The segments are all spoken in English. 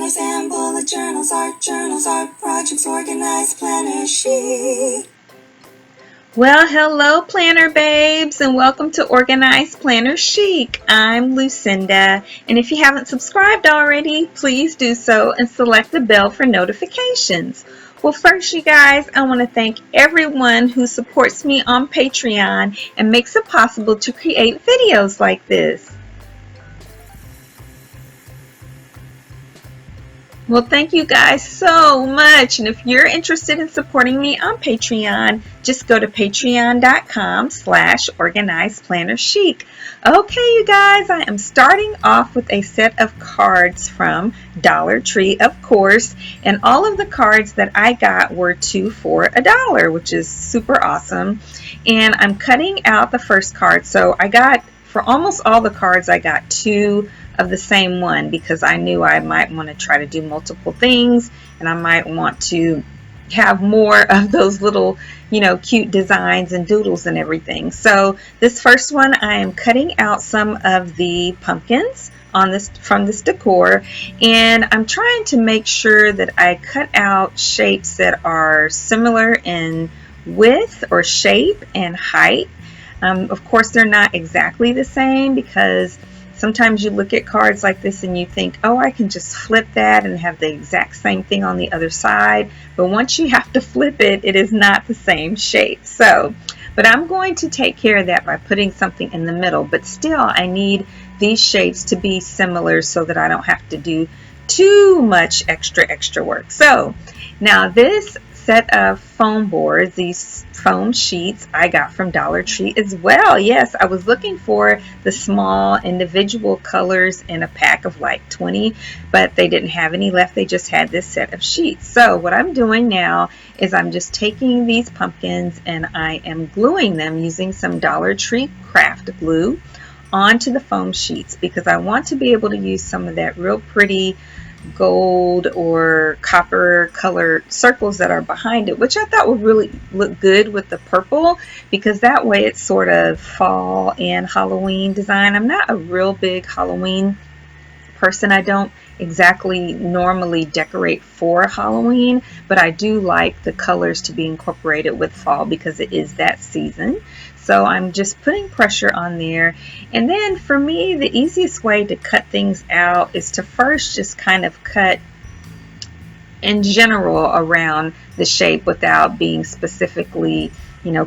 planners and bullet journals, art projects, organized planner chic. Well, hello planner babes, and welcome to Organized Planner Chic. I'm Lucinda, and if you haven't subscribed already, please do so and select the bell for notifications. Well, first, you guys, I want to thank everyone who supports me on Patreon and makes it possible to create videos like this. Well, thank you guys so much. And if you're interested in supporting me on Patreon, just go to patreon.com/organizedplannerchic. Okay, you guys, I am starting off with a set of cards from Dollar Tree, of course. And all of the cards that I got were 2 for $1, which is super awesome. And I'm cutting out the first card. So I got, for almost all the cards, I got 2 of the same one because I knew I might want to try to do multiple things and I might want to have more of those little, cute designs and doodles and everything. So this first one, I am cutting out some of the pumpkins on this from this Decor, and I'm trying to make sure that I cut out shapes that are similar in width or shape and height. Of course, they're not exactly the same because sometimes you look at cards like this and you think, oh, I can just flip that and have the exact same thing on the other side. But once you have to flip it, it is not the same shape. But I'm going to take care of that by putting something in the middle. But still, I need these shapes to be similar so that I don't have to do too much extra work. So now this set of foam boards, these foam sheets, I got from Dollar Tree as well. Yes, I was looking for the small individual colors in a pack of like 20, but they didn't have any left. They just had this set of sheets. So what I'm doing now is I'm just taking these pumpkins and I am gluing them using some Dollar Tree craft glue onto the foam sheets because I want to be able to use some of that real pretty gold or copper colored circles that are behind it, which I thought would really look good with the purple because that way it's sort of fall and Halloween design. I'm not a real big Halloween person. I don't exactly normally decorate for Halloween, but I do like the colors to be incorporated with fall because it is that season. So I'm just putting pressure on there. And then for me, the easiest way to cut things out is to first just kind of cut in general around the shape without being specifically,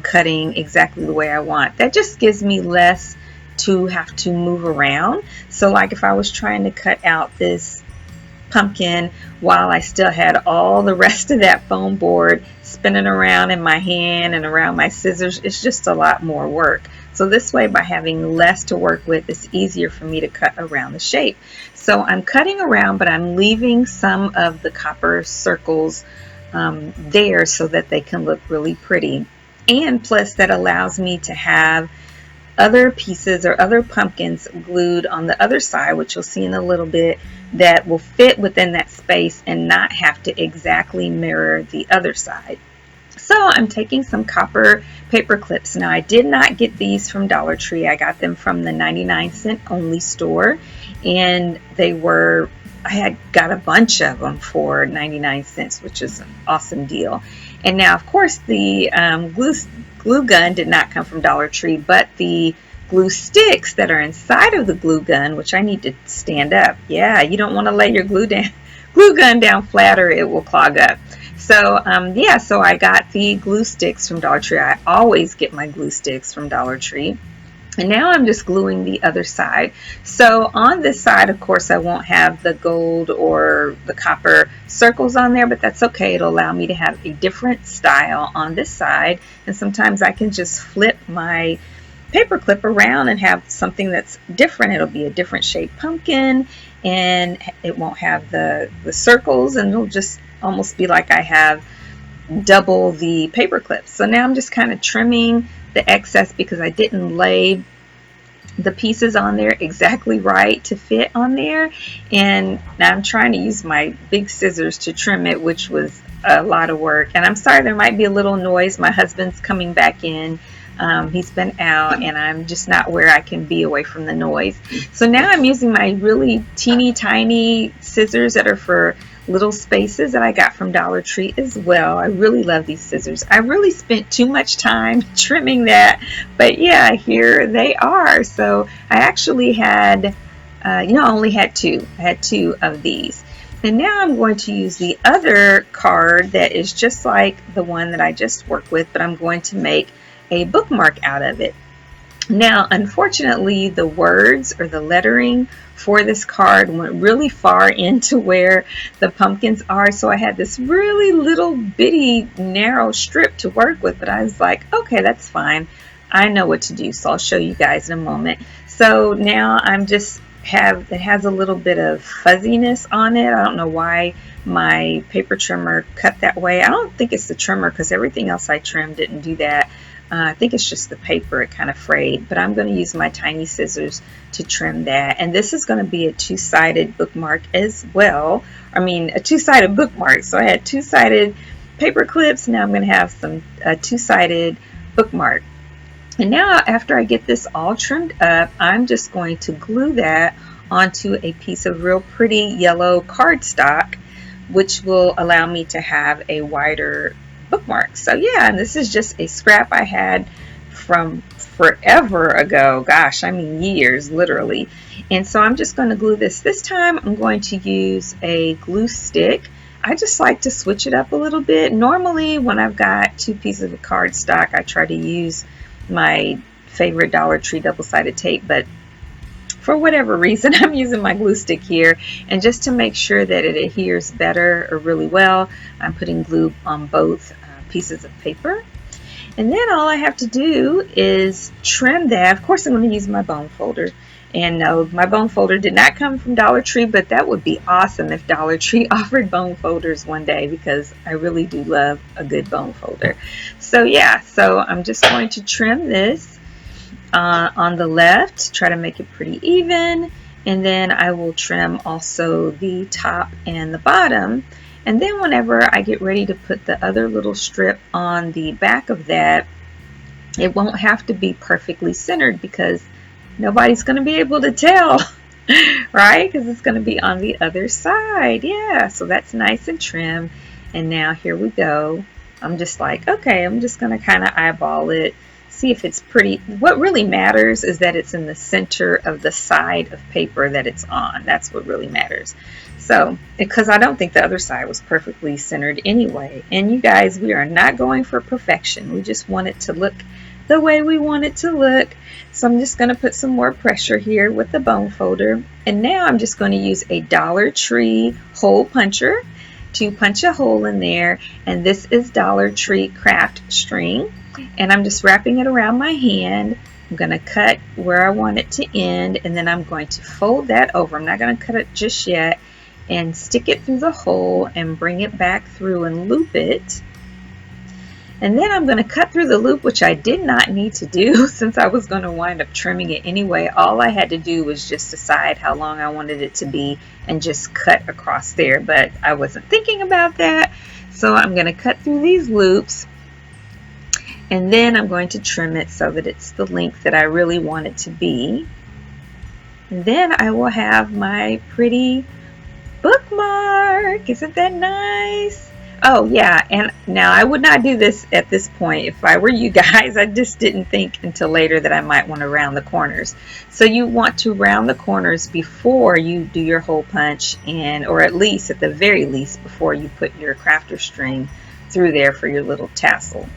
cutting exactly the way I want. That just gives me less to have to move around. So like if I was trying to cut out this pumpkin while I still had all the rest of that foam board spinning around in my hand and around my scissors, it's just a lot more work. So this way, by having less to work with, it's easier for me to cut around the shape. So I'm cutting around, but I'm leaving some of the copper circles there so that they can look really pretty. And plus that allows me to have other pieces or other pumpkins glued on the other side, which you'll see in a little bit, that will fit within that space and not have to exactly mirror the other side. So I'm taking some copper paper clips. Now I did not get these from Dollar Tree. I got them from the 99-cent only store, and I had got a bunch of them for 99 cents, which is an awesome deal. And now, of course, the glue gun did not come from Dollar Tree, but the glue sticks that are inside of the glue gun, which I need to stand up. Yeah, you don't want to lay your glue gun down flat or it will clog up. So so I got the glue sticks from Dollar Tree. I always get my glue sticks from Dollar Tree. And now I'm just gluing the other side. So on this side, of course, I won't have the gold or the copper circles on there, but that's okay. It'll allow me to have a different style on this side. And sometimes I can just flip my paper clip around and have something that's different. It'll be a different shaped pumpkin and it won't have the circles, and it'll just almost be like I have double the paper clips. So now I'm just kind of trimming the excess because I didn't lay the pieces on there exactly right to fit on there, and now I'm trying to use my big scissors to trim it, which was a lot of work. And I'm sorry there might be a little noise. My husband's coming back in He's been out and I'm just not where I can be away from the noise. So now I'm using my really teeny tiny scissors that are for little spaces that I got from Dollar Tree as well. I really love these scissors. I really spent too much time trimming that, but yeah, here they are. So I actually had, I only had two. I had two of these. And now I'm going to use the other card that is just like the one that I just worked with, but I'm going to make a bookmark out of it. Now, unfortunately, the words or the lettering for this card went really far into where the pumpkins are, so I had this really little bitty narrow strip to work with, but I was like, okay, that's fine. I know what to do, so I'll show you guys in a moment. So now I'm just it has a little bit of fuzziness on it. I don't know why my paper trimmer cut that way. I don't think it's the trimmer because everything else I trimmed didn't do that. I think it's just the paper, it kind of frayed, but I'm going to use my tiny scissors to trim that. And this is going to be a two-sided bookmark as well. I mean, a two-sided bookmark. So I had two-sided paper clips. Now I'm going to have a two-sided bookmark. And now after I get this all trimmed up, I'm just going to glue that onto a piece of real pretty yellow cardstock, which will allow me to have a wider bookmark. So yeah, and this is just a scrap I had from forever ago. Gosh, I mean years, literally. And so I'm just going to glue this. This time I'm going to use a glue stick. I just like to switch it up a little bit. Normally when I've got two pieces of cardstock, I try to use my favorite Dollar Tree double-sided tape, but for whatever reason I'm using my glue stick here, and just to make sure that it adheres better or really well, I'm putting glue on both pieces of paper. And then all I have to do is trim that. Of course I'm going to use my bone folder, and no, my bone folder did not come from Dollar Tree, but that would be awesome if Dollar Tree offered bone folders one day, because I really do love a good bone folder. So yeah, so I'm just going to trim this on the left, try to make it pretty even, and then I will trim also the top and the bottom. And then whenever I get ready to put the other little strip on the back of that, it won't have to be perfectly centered because nobody's going to be able to tell, right? Because it's going to be on the other side. Yeah, so that's nice and trim. And now here we go. I'm just like, okay, I'm just going to kind of eyeball it, see if it's pretty. What really matters is that it's in the center of the side of paper that it's on. That's what really matters. So, because I don't think the other side was perfectly centered anyway. And you guys, we are not going for perfection. We just want it to look the way we want it to look. So I'm just going to put some more pressure here with the bone folder. And now I'm just going to use a Dollar Tree hole puncher to punch a hole in there. And this is Dollar Tree craft string. And I'm just wrapping it around my hand. I'm going to cut where I want it to end, and then I'm going to fold that over. I'm not going to cut it just yet, and stick it through the hole and bring it back through and loop it. And then I'm going to cut through the loop, which I did not need to do since I was going to wind up trimming it anyway. All I had to do was just decide how long I wanted it to be and just cut across there, but I wasn't thinking about that. So I'm going to cut through these loops, and then I'm going to trim it so that it's the length that I really want it to be. And then I will have my pretty bookmark. Isn't that nice? Oh yeah, and now I would not do this at this point if I were you guys. I just didn't think until later that I might want to round the corners. So you want to round the corners before you do your hole punch, and or at least at the very least before you put your crafter string through there for your little tassel.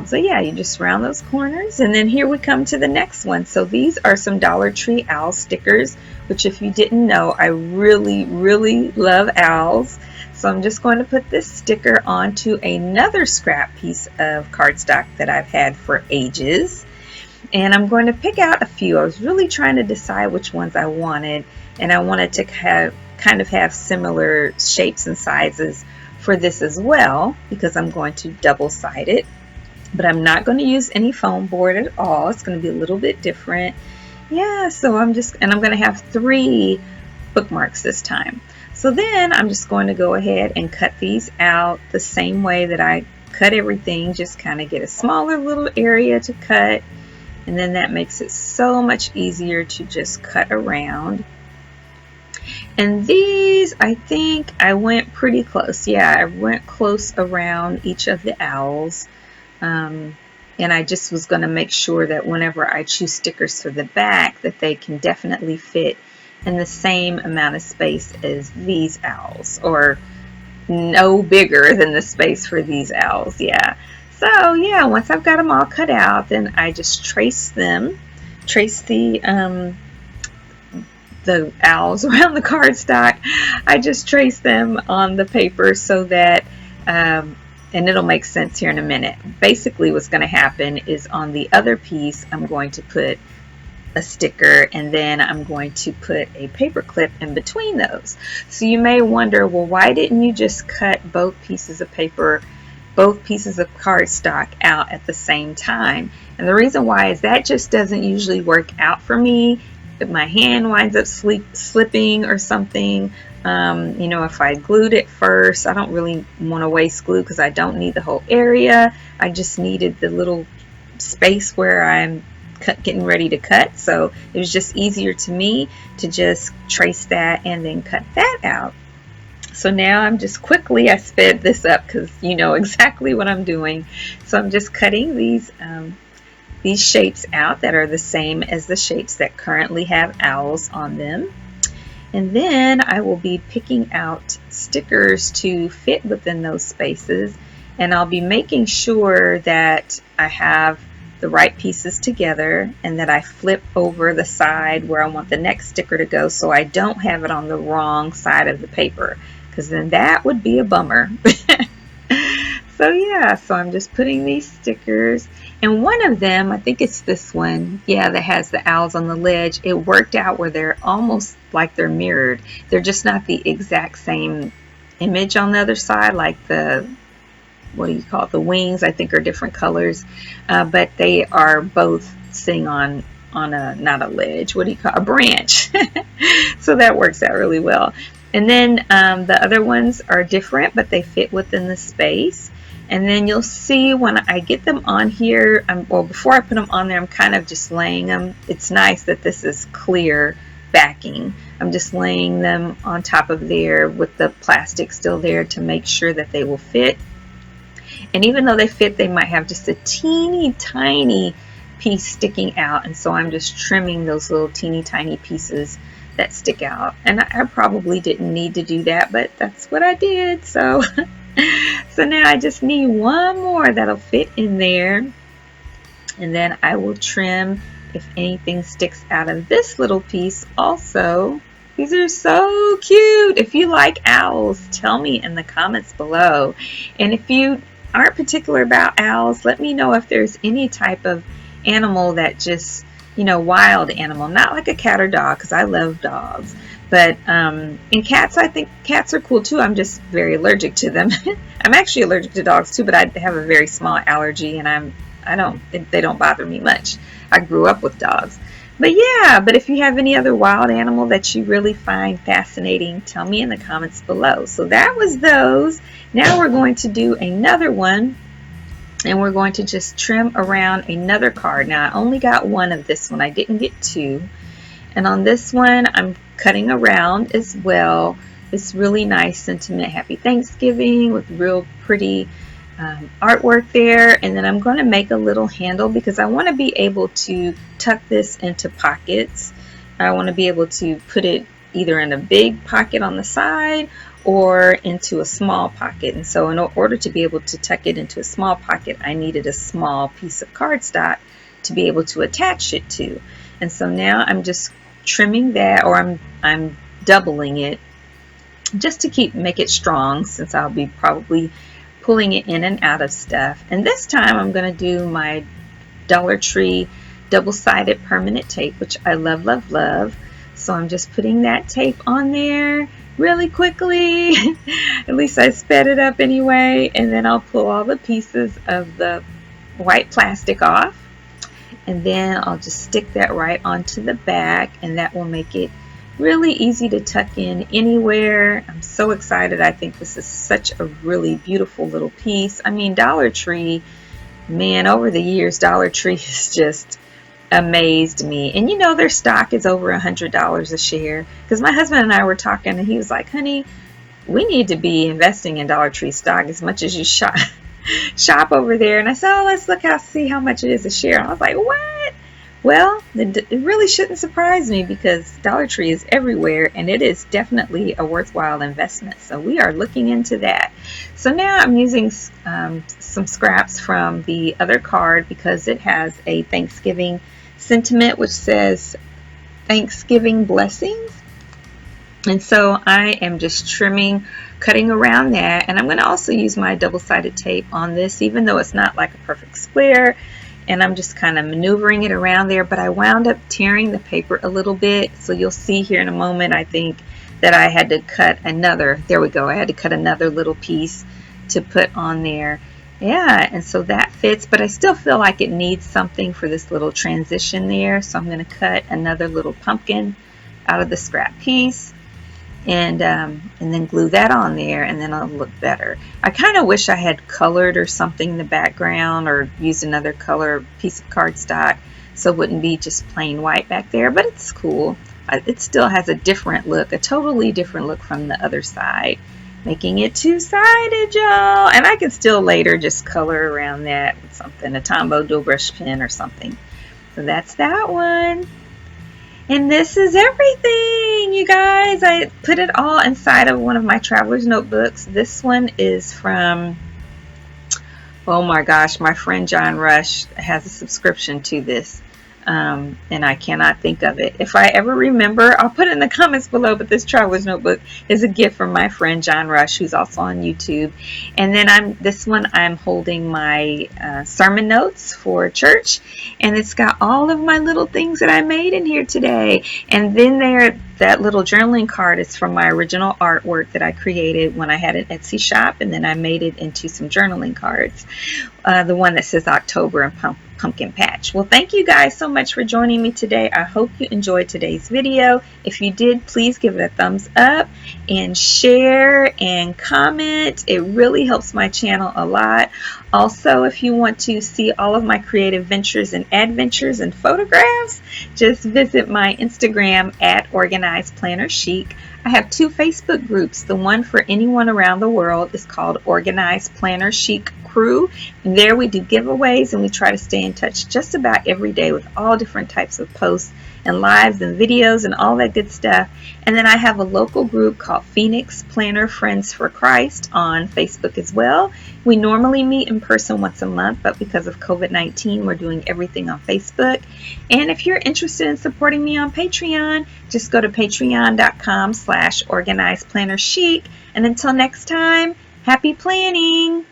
So yeah, you just round those corners, and then here we come to the next one. So these are some Dollar Tree owl stickers, which if you didn't know, I really, really love owls. So I'm just going to put this sticker onto another scrap piece of cardstock that I've had for ages. And I'm going to pick out a few. I was really trying to decide which ones I wanted, and I wanted to kind of have similar shapes and sizes for this as well, because I'm going to double-side it. But I'm not going to use any foam board at all. It's going to be a little bit different. Yeah, so I'm going to have 3 bookmarks this time. So then I'm just going to go ahead and cut these out the same way that I cut everything. Just kind of get a smaller little area to cut. And then that makes it so much easier to just cut around. And these, I think I went pretty close. Yeah, I went close around each of the owls. And I just was going to make sure that whenever I choose stickers for the back, that they can definitely fit in the same amount of space as these owls, or no bigger than the space for these owls. Yeah. So yeah, once I've got them all cut out, then I just trace the owls around the cardstock. I just trace them on the paper so that, and it'll make sense here in a minute. Basically what's going to happen is on the other piece, I'm going to put a sticker, and then I'm going to put a paper clip in between those. So you may wonder, well, why didn't you just cut both pieces of paper, both pieces of cardstock out at the same time? And the reason why is that just doesn't usually work out for me. If my hand winds up slipping or something, you know, if I glued it first, I don't really want to waste glue because I don't need the whole area. I just needed the little space where I'm getting ready to cut. So it was just easier to me to just trace that and then cut that out. So now I'm just quickly, I sped this up because you know exactly what I'm doing. So I'm just cutting these shapes out that are the same as the shapes that currently have owls on them. And then I will be picking out stickers to fit within those spaces, and I'll be making sure that I have the right pieces together and that I flip over the side where I want the next sticker to go, so I don't have it on the wrong side of the paper, because then that would be a bummer. So yeah, so I'm just putting these stickers, and one of them, I think it's this one, yeah, that has the owls on the ledge. It worked out where they're almost like they're mirrored. They're just not the exact same image on the other side, like the, what do you call it, the wings, I think, are different colors, but they are both sitting on a, not a ledge, what do you call it, a branch. So that works out really well. And then the other ones are different, but they fit within the space. And then you'll see when I get them on here, well, before I put them on there, I'm kind of just laying them. It's nice that this is clear backing. I'm just laying them on top of there with the plastic still there to make sure that they will fit. And even though they fit, they might have just a teeny tiny piece sticking out. And so I'm just trimming those little teeny tiny pieces that stick out. And I probably didn't need to do that, but that's what I did. So so now I just need one more that'll fit in there, and then I will trim if anything sticks out of this little piece also. These are so cute. If you like owls, tell me in the comments below. And if you aren't particular about owls, let me know if there's any type of animal that just, you know, wild animal, not like a cat or dog, because I love dogs. But in cats, I think cats are cool too. I'm just very allergic to them. I'm actually allergic to dogs too, but I have a very small allergy, and they don't bother me much. I grew up with dogs. But yeah, but if you have any other wild animal that you really find fascinating, tell me in the comments below. So that was those. Now we're going to do another one, and we're going to just trim around another card. Now I only got one of this one. I didn't get two. And on this one, I'm cutting around as well. This really nice sentiment, Happy Thanksgiving, with real pretty artwork there. And then I'm going to make a little handle because I want to be able to tuck this into pockets. I want to be able to put it either in a big pocket on the side or into a small pocket. And so in order to be able to tuck it into a small pocket, I needed a small piece of cardstock to be able to attach it to. And so now I'm just trimming that, or I'm doubling it just to make it strong, since I'll be probably pulling it in and out of stuff. And this time I'm going to do my Dollar Tree double-sided permanent tape, which I love, love, love. So I'm just putting that tape on there really quickly. At least I sped it up anyway. And then I'll pull all the pieces of the white plastic off. And then I'll just stick that right onto the back, and that will make it really easy to tuck in anywhere. I'm so excited. I think this is such a really beautiful little piece. I mean, Dollar Tree, man, over the years, Dollar Tree has just amazed me. And you know, their stock is over $100 a share, because my husband and I were talking and he was like, honey, we need to be investing in Dollar Tree stock as much as you shop over there. And I said, oh, let's see how much it is a share. And I was like, what? Well, it really shouldn't surprise me, because Dollar Tree is everywhere and it is definitely a worthwhile investment. So we are looking into that. So now I'm using some scraps from the other card, because it has a Thanksgiving sentiment which says Thanksgiving blessings. And so I am just cutting around that. And I'm going to also use my double-sided tape on this, even though it's not like a perfect square. And I'm just kind of maneuvering it around there. But I wound up tearing the paper a little bit. So you'll see here in a moment, I think, that I had to cut another. There we go. I had to cut another little piece to put on there. Yeah, and so that fits. But I still feel like it needs something for this little transition there. So I'm going to cut another little pumpkin out of the scrap piece. And then glue that on there, and then it'll look better. I kind of wish I had colored or something in the background, or used another color piece of cardstock so it wouldn't be just plain white back there, but it's cool. It still has a different look, a totally different look from the other side, making it two-sided, y'all. And I can still later just color around that with something, a Tombow dual brush pen or something. So that's that one. And this is everything, you guys. I put it all inside of one of my traveler's notebooks. This one is from, oh my gosh, my friend John Rush has a subscription to this. And I cannot think of it. If I ever remember, I'll put it in the comments below, but this traveler's notebook is a gift from my friend John Rush, who's also on YouTube. And then this one I'm holding my sermon notes for church, and it's got all of my little things that I made in here today. And then that little journaling card is from my original artwork that I created when I had an Etsy shop, and then I made it into some journaling cards. The one that says October and Pumpkin Patch. Well, thank you guys so much for joining me today. I hope you enjoyed today's video. If you did, please give it a thumbs up and share and comment. It really helps my channel a lot. Also, if you want to see all of my creative ventures and adventures and photographs, just visit my Instagram at Organized Planner Chic. I have 2 Facebook groups. The one for anyone around the world is called Organized Planner Chic Crew. And there we do giveaways, and we try to stay in touch just about every day with all different types of posts and lives and videos and all that good stuff. And then I have a local group called Phoenix Planner Friends for Christ on Facebook as well. We normally meet in person once a month, but because of COVID-19, we're doing everything on Facebook. And if you're interested in supporting me on Patreon, just go to patreon.com/organizedplannerchic. And until next time, happy planning!